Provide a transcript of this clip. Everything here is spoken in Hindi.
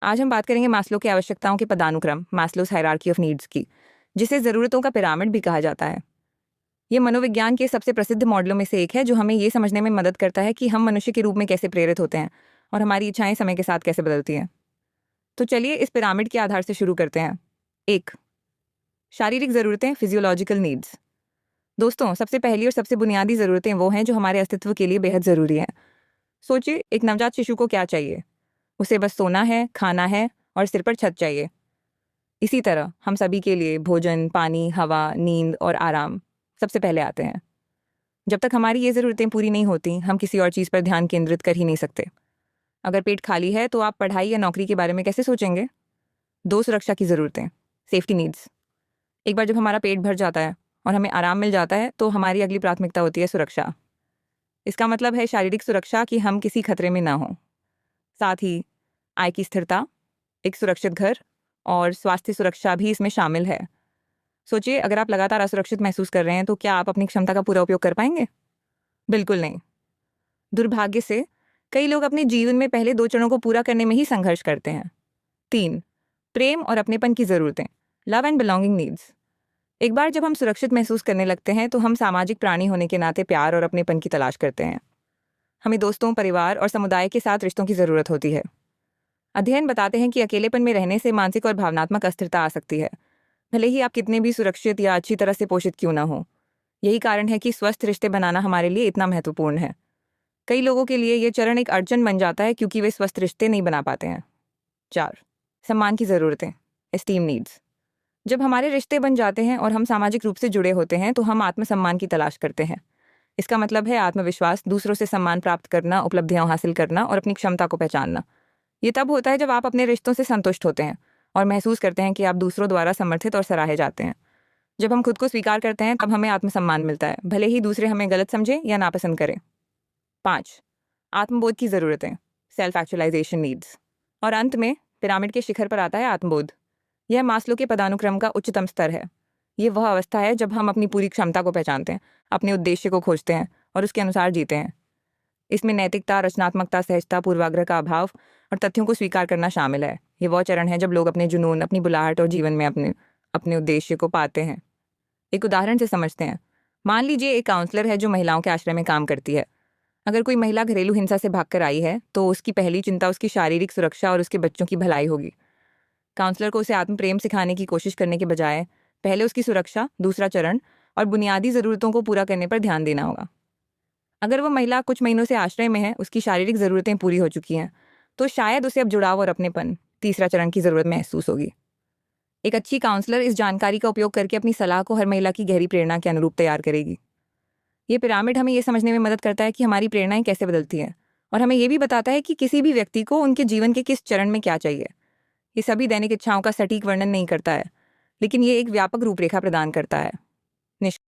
आज हम बात करेंगे मास्लो की आवश्यकताओं के पदानुक्रम, मास्लोस हायरार्की ऑफ नीड्स की, जिसे ज़रूरतों का पिरामिड भी कहा जाता है। ये मनोविज्ञान के सबसे प्रसिद्ध मॉडलों में से एक है जो हमें ये समझने में मदद करता है कि हम मनुष्य के रूप में कैसे प्रेरित होते हैं और हमारी इच्छाएं समय के साथ कैसे बदलती हैं। तो चलिए इस पिरामिड के आधार से शुरू करते हैं। 1. शारीरिक ज़रूरतें, फिजियोलॉजिकल नीड्स। दोस्तों, सबसे पहली और सबसे बुनियादी ज़रूरतें वो हैं जो हमारे अस्तित्व के लिए बेहद ज़रूरी हैं। सोचिए, एक नवजात शिशु को क्या चाहिए? उसे बस सोना है, खाना है और सिर पर छत चाहिए। इसी तरह हम सभी के लिए भोजन, पानी, हवा, नींद और आराम सबसे पहले आते हैं। जब तक हमारी ये ज़रूरतें पूरी नहीं होती, हम किसी और चीज़ पर ध्यान केंद्रित कर ही नहीं सकते। अगर पेट खाली है तो आप पढ़ाई या नौकरी के बारे में कैसे सोचेंगे? 2. सुरक्षा की ज़रूरतें, सेफ्टी नीड्स। एक बार जब हमारा पेट भर जाता है और हमें आराम मिल जाता है तो हमारी अगली प्राथमिकता होती है सुरक्षा। इसका मतलब है शारीरिक सुरक्षा कि हम किसी खतरे में ना हों। साथ ही आय की स्थिरता, एक सुरक्षित घर और स्वास्थ्य सुरक्षा भी इसमें शामिल है। सोचिए, अगर आप लगातार असुरक्षित महसूस कर रहे हैं तो क्या आप अपनी क्षमता का पूरा उपयोग कर पाएंगे? बिल्कुल नहीं। दुर्भाग्य से कई लोग अपने जीवन में पहले 2 चरणों को पूरा करने में ही संघर्ष करते हैं। 3. प्रेम और अपनेपन की ज़रूरतें, लव एंड बिलोंगिंग नीड्स। एक बार जब हम सुरक्षित महसूस करने लगते हैं तो हम सामाजिक प्राणी होने के नाते प्यार और अपनेपन की तलाश करते हैं। हमें दोस्तों, परिवार और समुदाय के साथ रिश्तों की ज़रूरत होती है। अध्ययन बताते हैं कि अकेलेपन में रहने से मानसिक और भावनात्मक अस्थिरता आ सकती है, भले ही आप कितने भी सुरक्षित या अच्छी तरह से पोषित क्यों ना हो। यही कारण है कि स्वस्थ रिश्ते बनाना हमारे लिए इतना महत्वपूर्ण है। कई लोगों के लिए ये चरण एक अड़चन बन जाता है क्योंकि वे स्वस्थ रिश्ते नहीं बना पाते हैं। 4. सम्मान की ज़रूरतें, एस्टीम नीड्स। जब हमारे रिश्ते बन जाते हैं और हम सामाजिक रूप से जुड़े होते हैं तो हम आत्मसम्मान की तलाश करते हैं। इसका मतलब है आत्मविश्वास, दूसरों से सम्मान प्राप्त करना, उपलब्धियां हासिल करना और अपनी क्षमता को पहचानना। ये तब होता है जब आप अपने रिश्तों से संतुष्ट होते हैं और महसूस करते हैं कि आप दूसरों द्वारा समर्थित और सराहे जाते हैं। जब हम खुद को स्वीकार करते हैं तब हमें आत्मसम्मान मिलता है, भले ही दूसरे हमें गलत समझें या नापसंद करें। 5. आत्मबोध की ज़रूरतें, सेल्फ एक्चुअलाइजेशन नीड्स। और अंत में पिरामिड के शिखर पर आता है आत्मबोध। यह मास्लो के पदानुक्रम का उच्चतम स्तर है। ये वह अवस्था है जब हम अपनी पूरी क्षमता को पहचानते हैं, अपने उद्देश्य को खोजते हैं और उसके अनुसार जीते हैं। इसमें नैतिकता, रचनात्मकता, सहजता, पूर्वाग्रह का अभाव और तथ्यों को स्वीकार करना शामिल है। ये वह चरण है जब लोग अपने जुनून, अपनी बुलाहट और जीवन में अपने अपने उद्देश्य को पाते हैं। एक उदाहरण से समझते हैं। मान लीजिए एक काउंसलर है जो महिलाओं के आश्रय में काम करती है। अगर कोई महिला घरेलू हिंसा से भागकर आई है तो उसकी पहली चिंता उसकी शारीरिक सुरक्षा और उसके बच्चों की भलाई होगी। काउंसलर को उसे आत्म प्रेम सिखाने की कोशिश करने के बजाय पहले उसकी सुरक्षा, दूसरा चरण और बुनियादी ज़रूरतों को पूरा करने पर ध्यान देना होगा। अगर वो महिला कुछ महीनों से आश्रय में है, उसकी शारीरिक ज़रूरतें पूरी हो चुकी हैं, तो शायद उसे अब जुड़ाव और अपनेपन, तीसरा चरण की ज़रूरत महसूस होगी। एक अच्छी काउंसलर इस जानकारी का उपयोग करके अपनी सलाह को हर महिला की गहरी प्रेरणा के अनुरूप तैयार करेगी। ये पिरामिड हमें ये समझने में मदद करता है कि हमारी प्रेरणाएं कैसे बदलती हैं और हमें ये भी बताता है कि किसी भी व्यक्ति को उनके जीवन के किस चरण में क्या चाहिए। ये सभी दैनिक इच्छाओं का सटीक वर्णन नहीं करता है, लेकिन ये एक व्यापक रूपरेखा प्रदान करता है।